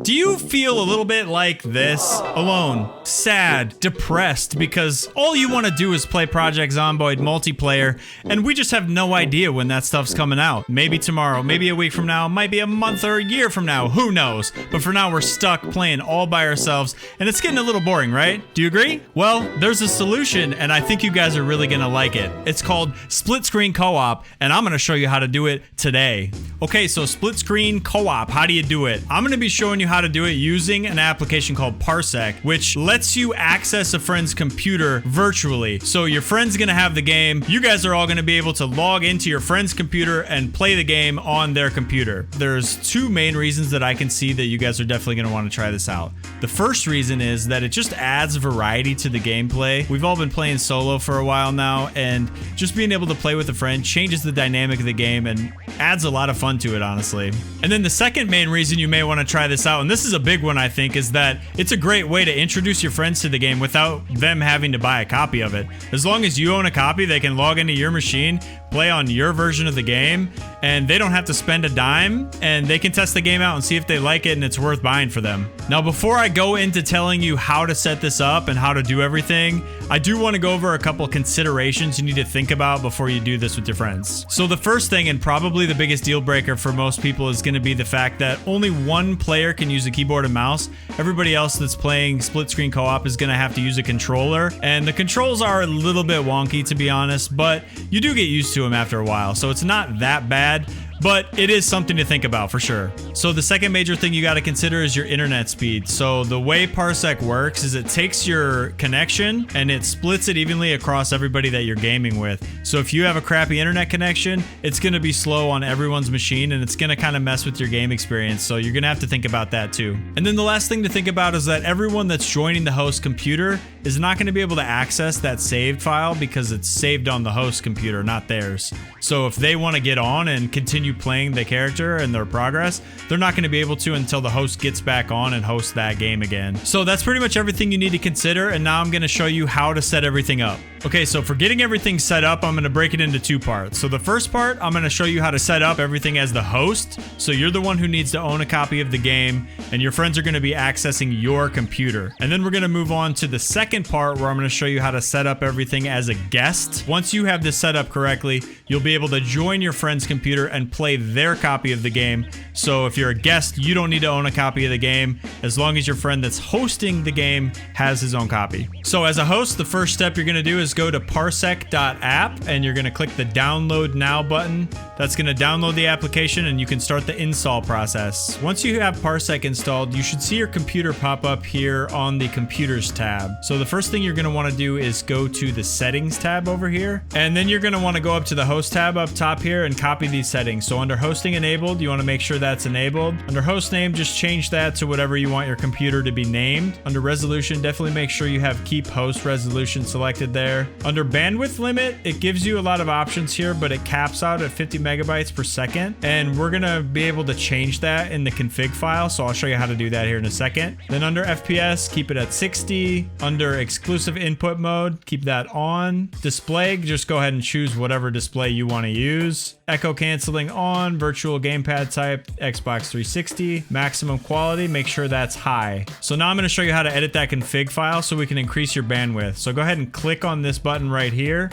Do you feel a little bit like this? Alone, sad, depressed, because all you want to do is play Project Zomboid multiplayer, and we just have no idea when that stuff's coming out. Maybe tomorrow, maybe a week from now, might be a month or a year from now, who knows? But for now, we're stuck playing all by ourselves, and it's getting a little boring, right? Do you agree? Well, there's a solution, and I think you guys are really gonna like it. It's called split screen co-op, and I'm gonna show you how to do it today. Okay, so split screen co-op, how do you do it? I'm gonna be showing you how to do it using an application called Parsec, which lets you access a friend's computer virtually. So your friend's gonna have the game, you guys are all gonna be able to log into your friend's computer and play the game on their computer. There's two main reasons that I can see that you guys are definitely gonna wanna try this out. The first reason is that it just adds variety to the gameplay. We've all been playing solo for a while now, and just being able to play with a friend changes the dynamic of the game and adds a lot of fun to it, honestly. And then the second main reason you may want to try this out, and this is a big one I think, is that it's a great way to introduce your friends to the game without them having to buy a copy of it. As long as you own a copy, they can log into your machine, play on your version of the game, and they don't have to spend a dime, and they can test the game out and see if they like it and it's worth buying for them. Now, before I go into telling you how to set this up and how to do everything, I do want to go over a couple considerations you need to think about before you do this with your friends. So the first thing, and probably the biggest deal breaker for most people, is going to be the fact that only one player can use a keyboard and mouse. Everybody else that's playing split screen co-op is going to have to use a controller, and the controls are a little bit wonky, to be honest, but you do get used to them after a while, so it's not that bad. But it is something to think about for sure. So the second major thing you got to consider is your internet speed. So the way Parsec works is it takes your connection and it splits it evenly across everybody that you're gaming with. So if you have a crappy internet connection, it's going to be slow on everyone's machine, and it's going to kind of mess with your game experience. So you're going to have to think about that too. And then the last thing to think about is that everyone that's joining the host computer is not going to be able to access that saved file because it's saved on the host computer, not theirs. So if they want to get on and continue playing the character and their progress, they're not going to be able to until the host gets back on and hosts that game again. So that's pretty much everything you need to consider, and now I'm going to show you how to set everything up. Okay, so for getting everything set up, I'm going to break it into two parts. So the first part, I'm going to show you how to set up everything as the host. So you're the one who needs to own a copy of the game, and your friends are going to be accessing your computer. And then we're going to move on to the second part, where I'm going to show you how to set up everything as a guest. Once you have this set up correctly, you'll be able to join your friend's computer and play their copy of the game. So if you're a guest, you don't need to own a copy of the game, as long as your friend that's hosting the game has his own copy. So as a host, the first step you're going to do is go to parsec.app, and you're going to click the download now button. That's going to download the application, and you can start the install process. Once you have Parsec installed, you should see your computer pop up here on the computers tab. So the first thing you're going to want to do is go to the settings tab over here, and then you're going to want to go up to the host tab up top here and copy these settings. So under hosting enabled, you want to make sure that's enabled. Under host name, just change that to whatever you want your computer to be named. Under resolution, definitely make sure you have keep host resolution selected there. Under bandwidth limit, it gives you a lot of options here, but it caps out at 50 megabytes per second. And we're going to be able to change that in the config file. So I'll show you how to do that here in a second. Then under FPS, keep it at 60. Under exclusive input mode, keep that on. Display, just go ahead and choose whatever display you want to use. Echo canceling on, virtual gamepad type, Xbox 360, maximum quality, make sure that's high. So now I'm going to show you how to edit that config file so we can increase your bandwidth. So go ahead and click on this button right here,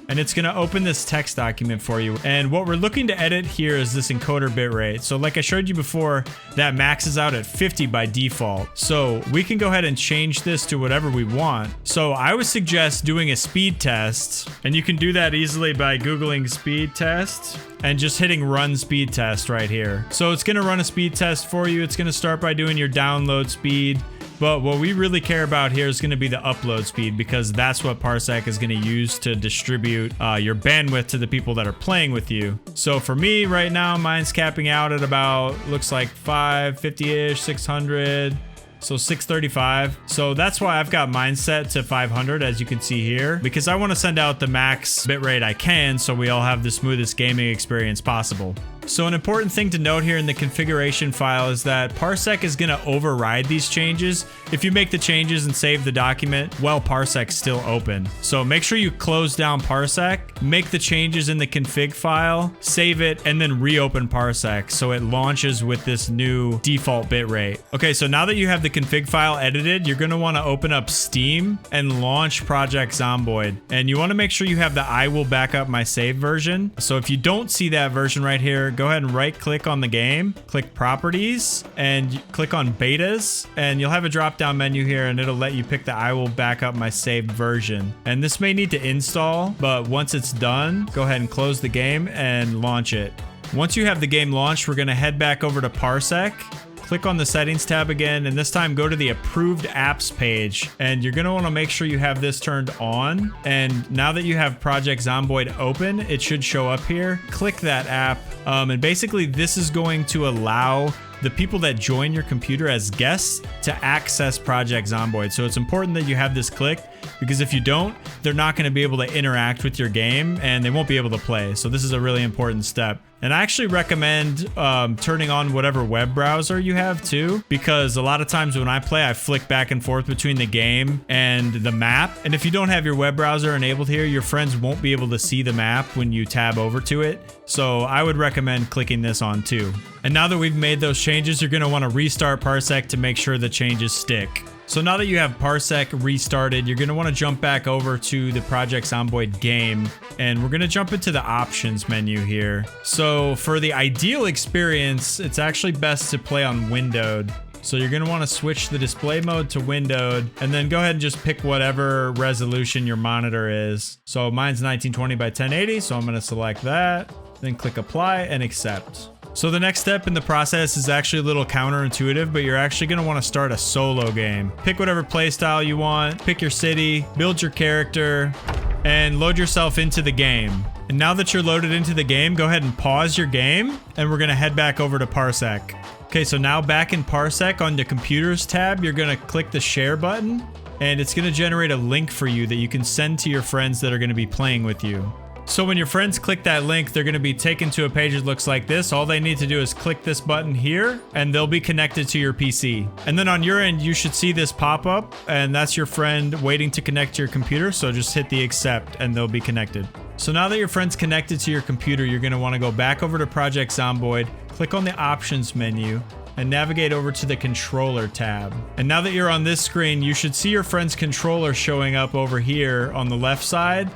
and it's going to open this text document for you. And what we're looking to edit here is this encoder bitrate. So like I showed you before, that maxes out at 50 by default. So we can go ahead and change this to whatever we want. So I would suggest doing a speed test, and you can do that easily by Googling speed test and just hitting run speed test right here. So it's going to run a speed test for you. It's going to start by doing your download speed. But what we really care about here is going to be the upload speed, because that's what Parsec is going to use to distribute your bandwidth to the people that are playing with you. So for me right now, mine's capping out at about, looks like 550-ish, 600. So 635. So that's why I've got mine set to 500, as you can see here, because I want to send out the max bitrate I can so we all have the smoothest gaming experience possible. So an important thing to note here in the configuration file is that Parsec is going to override these changes if you make the changes and save the document while Parsec's still open. So make sure you close down Parsec, make the changes in the config file, save it, and then reopen Parsec so it launches with this new default bitrate. Okay, so now that you have the config file edited, you're going to want to open up Steam and launch Project Zomboid. And you want to make sure you have the I will backup my save version. So if you don't see that version right here, go ahead and right click on the game, click properties, and click on betas, and you'll have a drop down menu here and it'll let you pick the I will backup my saved version. And this may need to install, but once it's done, go ahead and close the game and launch it. Once you have the game launched, we're going to head back over to Parsec. Click on the settings tab again, and this time go to the approved apps page, and you're gonna wanna make sure you have this turned on. And now that you have Project Zomboid open, it should show up here. Click that app, and basically this is going to allow the people that join your computer as guests to access Project Zomboid. So it's important that you have this clicked, because if you don't, they're not going to be able to interact with your game and they won't be able to play. So this is a really important step. And I actually recommend turning on whatever web browser you have too, because a lot of times when I play, I flick back and forth between the game and the map. And if you don't have your web browser enabled here, your friends won't be able to see the map when you tab over to it. So I would recommend clicking this on too. And now that we've made those changes, you're going to want to restart Parsec to make sure the changes stick. So now that you have Parsec restarted, you're going to want to jump back over to the Project Zomboid game, and we're going to jump into the options menu here. So for the ideal experience, it's actually best to play on windowed. So you're going to want to switch the display mode to windowed, and then go ahead and just pick whatever resolution your monitor is. So mine's 1920 by 1080, so I'm going to select that, then click apply and accept. So the next step in the process is actually a little counterintuitive, but you're actually going to want to start a solo game. Pick whatever playstyle you want, pick your city, build your character, and load yourself into the game. And now that you're loaded into the game, go ahead and pause your game, and we're going to head back over to Parsec. Okay, so now back in Parsec on the Computers tab, you're going to click the share button, and it's going to generate a link for you that you can send to your friends that are going to be playing with you. So when your friends click that link, they're going to be taken to a page that looks like this. All they need to do is click this button here, and they'll be connected to your PC. And then on your end, you should see this pop up, and that's your friend waiting to connect to your computer. So just hit the accept, and they'll be connected. So now that your friend's connected to your computer, you're going to want to go back over to Project Zomboid, click on the options menu, and navigate over to the controller tab. And now that you're on this screen, you should see your friend's controller showing up over here on the left side.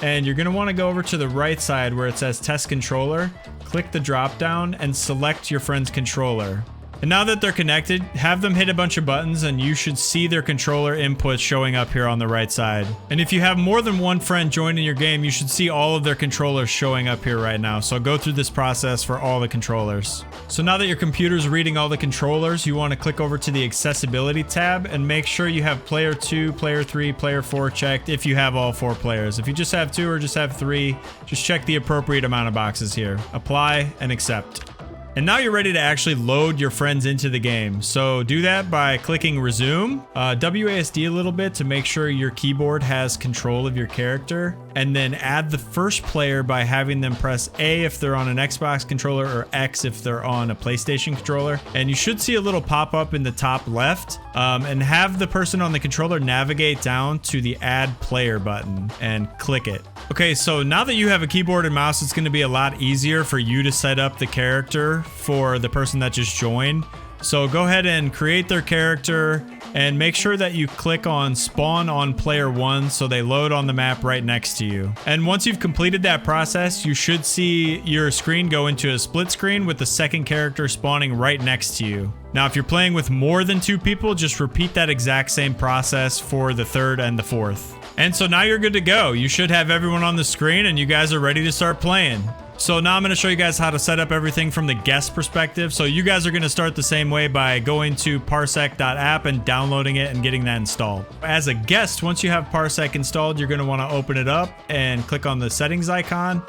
And you're going to want to go over to the right side where it says test controller, click the drop down and select your friend's controller. And now that they're connected, have them hit a bunch of buttons and you should see their controller inputs showing up here on the right side. And if you have more than one friend joining your game, you should see all of their controllers showing up here right now. So go through this process for all the controllers. So now that your computer's reading all the controllers, you want to click over to the accessibility tab and make sure you have player 2, player 3, player 4 checked if you have all 4 players. If you just have 2 or just have 3, just check the appropriate amount of boxes here. Apply and accept. And now you're ready to actually load your friends into the game. So do that by clicking resume, WASD a little bit to make sure your keyboard has control of your character, and then add the first player by having them press A if they're on an Xbox controller or X if they're on a PlayStation controller. And you should see a little pop-up in the top left, and have the person on the controller navigate down to the add player button and click it. Okay, so now that you have a keyboard and mouse, it's going to be a lot easier for you to set up the character for the person that just joined. So go ahead and create their character and make sure that you click on spawn on player 1 so they load on the map right next to you. And once you've completed that process, you should see your screen go into a split screen with the second character spawning right next to you. Now, if you're playing with more than 2 people, just repeat that exact same process for the third and the fourth. And so now you're good to go. You should have everyone on the screen and you guys are ready to start playing. So now I'm going to show you guys how to set up everything from the guest perspective. So you guys are going to start the same way by going to parsec.app and downloading it and getting that installed. As a guest, once you have Parsec installed, you're going to want to open it up and click on the settings icon.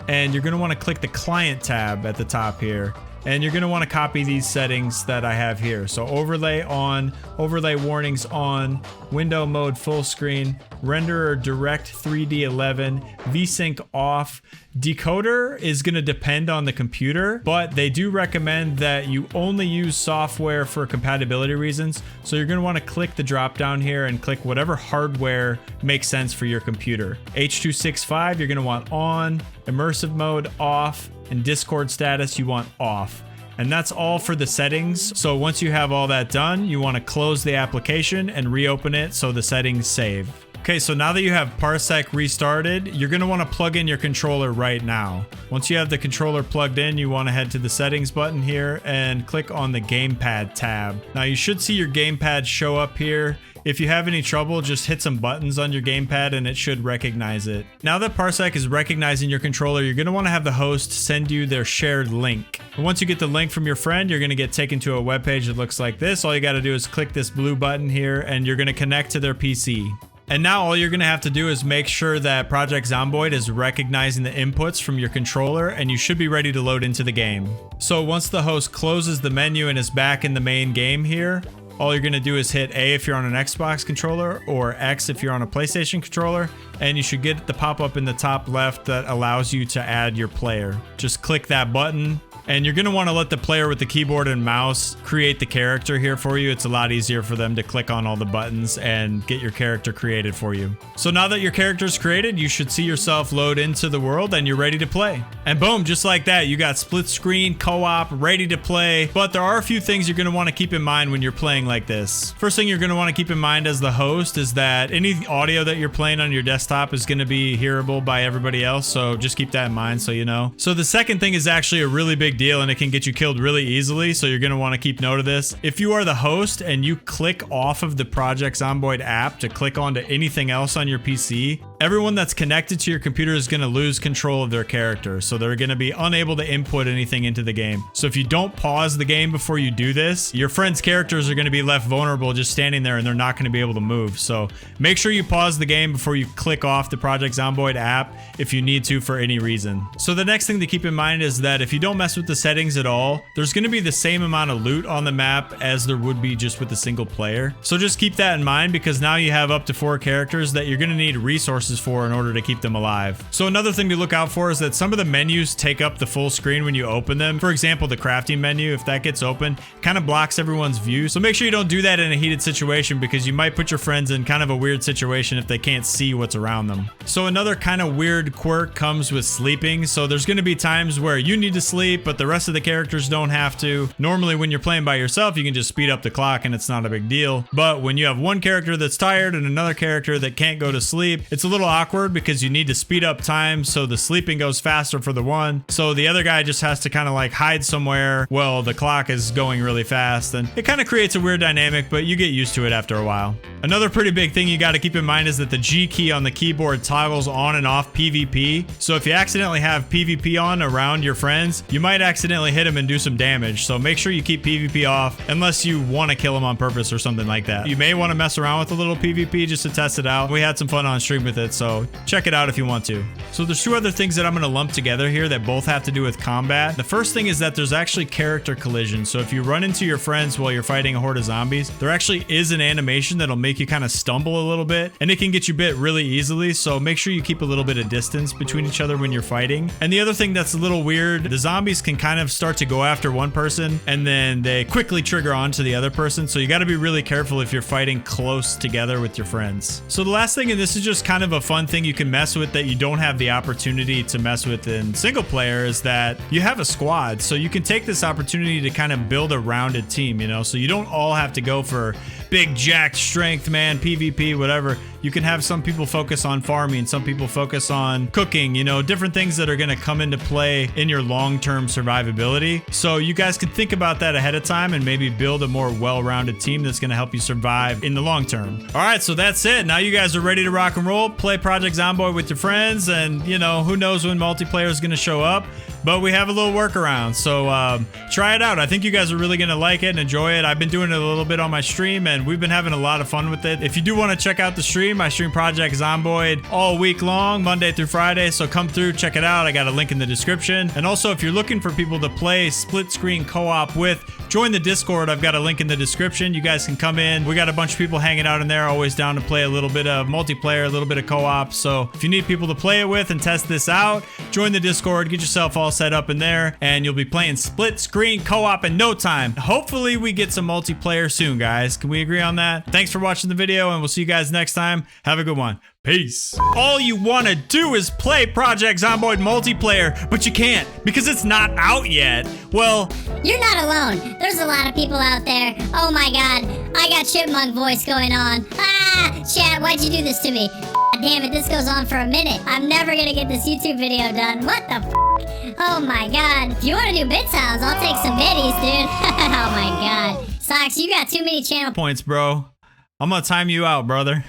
And you're going to want to click the client tab at the top here. And you're gonna wanna copy these settings that I have here. So overlay on, overlay warnings on, window mode full screen, renderer direct 3D11, VSync off. Decoder is gonna depend on the computer, but they do recommend that you only use software for compatibility reasons. So you're gonna wanna click the drop down here and click whatever hardware makes sense for your computer. H.265 you're gonna want on, immersive mode off, and Discord status you want off. And that's all for the settings. So once you have all that done, you want to close the application and reopen it so the settings save. Okay, so now that you have Parsec restarted, you're going to want to plug in your controller right now. Once you have the controller plugged in, you want to head to the settings button here and click on the gamepad tab. Now you should see your gamepad show up here. If you have any trouble, just hit some buttons on your gamepad and it should recognize it. Now that Parsec is recognizing your controller, you're going to want to have the host send you their shared link. And once you get the link from your friend, you're going to get taken to a web page that looks like this. All you got to do is click this blue button here and you're going to connect to their PC. And now all you're going to have to do is make sure that Project Zomboid is recognizing the inputs from your controller and you should be ready to load into the game. So once the host closes the menu and is back in the main game here, all you're going to do is hit A if you're on an Xbox controller or X if you're on a PlayStation controller, and you should get the pop-up in the top left that allows you to add your player. Just click that button. And you're going to want to let the player with the keyboard and mouse create the character here for you. It's a lot easier for them to click on all the buttons and get your character created for you. So now that your character is created, you should see yourself load into the world and you're ready to play. And boom, just like that, you got split screen, co-op, ready to play. But there are a few things you're going to want to keep in mind when you're playing like this. First thing you're going to want to keep in mind as the host is that any audio that you're playing on your desktop is going to be hearable by everybody else. So just keep that in mind so you know. So the second thing is actually a really big deal and it can get you killed really easily, so you're going to want to keep note of this. If you are the host and you click off of the Project Zomboid app to click onto anything else on your PC, everyone that's connected to your computer is going to lose control of their character, so they're going to be unable to input anything into the game. So if you don't pause the game before you do this, your friends' characters are going to be left vulnerable just standing there and they're not going to be able to move. So make sure you pause the game before you click off the Project Zomboid app if you need to for any reason. So the next thing to keep in mind is that if you don't mess with the settings at all, there's going to be the same amount of loot on the map as there would be just with a single player. So just keep that in mind because now you have up to 4 characters that you're going to need resources for in order to keep them alive. So another thing to look out for is that some of the menus take up the full screen when you open them. For example, the crafting menu, if that gets open, kind of blocks everyone's view. So make sure you don't do that in a heated situation because you might put your friends in kind of a weird situation if they can't see what's around them. So another kind of weird quirk comes with sleeping. So there's going to be times where you need to sleep, but the rest of the characters don't have to. Normally when you're playing by yourself, you can just speed up the clock and it's not a big deal. But when you have one character that's tired and another character that can't go to sleep, it's a little awkward because you need to speed up time so the sleeping goes faster for the one. So the other guy just has to kind of like hide somewhere while the clock is going really fast, and it kind of creates a weird dynamic, but you get used to it after a while. Another pretty big thing you got to keep in mind is that the G key on the keyboard toggles on and off PvP. So if you accidentally have PvP on around your friends, you might accidentally hit them and do some damage. So make sure you keep PvP off unless you want to kill them on purpose or something like that. You may want to mess around with a little PvP just to test it out. We had some fun on stream with it, so check it out if you want to. So there's 2 other things that I'm going to lump together here that both have to do with combat. The first thing is that there's actually character collision. So if you run into your friends while you're fighting a horde of zombies, there actually is an animation that'll make you kind of stumble a little bit, and it can get you bit really easily. So make sure you keep a little bit of distance between each other when you're fighting. And the other thing that's a little weird, the zombies can kind of start to go after one person and then they quickly trigger on to the other person. So you got to be really careful if you're fighting close together with your friends. So the last thing, and this is just kind of a fun thing you can mess with that you don't have the opportunity to mess with in single player, is that you have a squad. So you can take this opportunity to kind of build a rounded team, you know, so you don't all have to go for big jacked strength man, PvP, whatever. You can have some people focus on farming, some people focus on cooking, you know, different things that are going to come into play in your long-term survivability. So you guys can think about that ahead of time and maybe build a more well-rounded team that's going to help you survive in the long term. All right, so that's it. Now you guys are ready to rock and roll, play Project Zomboid with your friends, and, you know, who knows when multiplayer is going to show up. but we have a little workaround. So try it out. I think you guys are really gonna like it and enjoy it. I've been doing it a little bit on my stream, and we've been having a lot of fun with it. If you do want to check out the stream, I stream Project Zomboid all week long, Monday through Friday. So come through, check it out. I got a link in the description. And also, if you're looking for people to play split screen co-op with, join the Discord. I've got a link in the description. You guys can come in. We got a bunch of people hanging out in there, always down to play a little bit of multiplayer, a little bit of co-op. So if you need people to play it with and test this out, join the Discord, get yourself all set up in there, and you'll be playing split screen co-op in no time. Hopefully we get some multiplayer soon, guys. Can we agree on that? Thanks for watching the video, and we'll see you guys next time. Have a good one. Peace. All you want to do is play Project Zomboid multiplayer, but you can't because it's not out yet. Well, you're not alone. There's a lot of people out there. Oh my god, I got chipmunk voice going on. Ah, chat, why'd you do this to me? Damn it, this goes on for a minute. I'm never gonna get this YouTube video done. What the f? Oh my god. If you want to do bit sounds, I'll take some biddies, dude. Oh my god. Socks, you got too many channel points, bro. I'm gonna time you out, brother.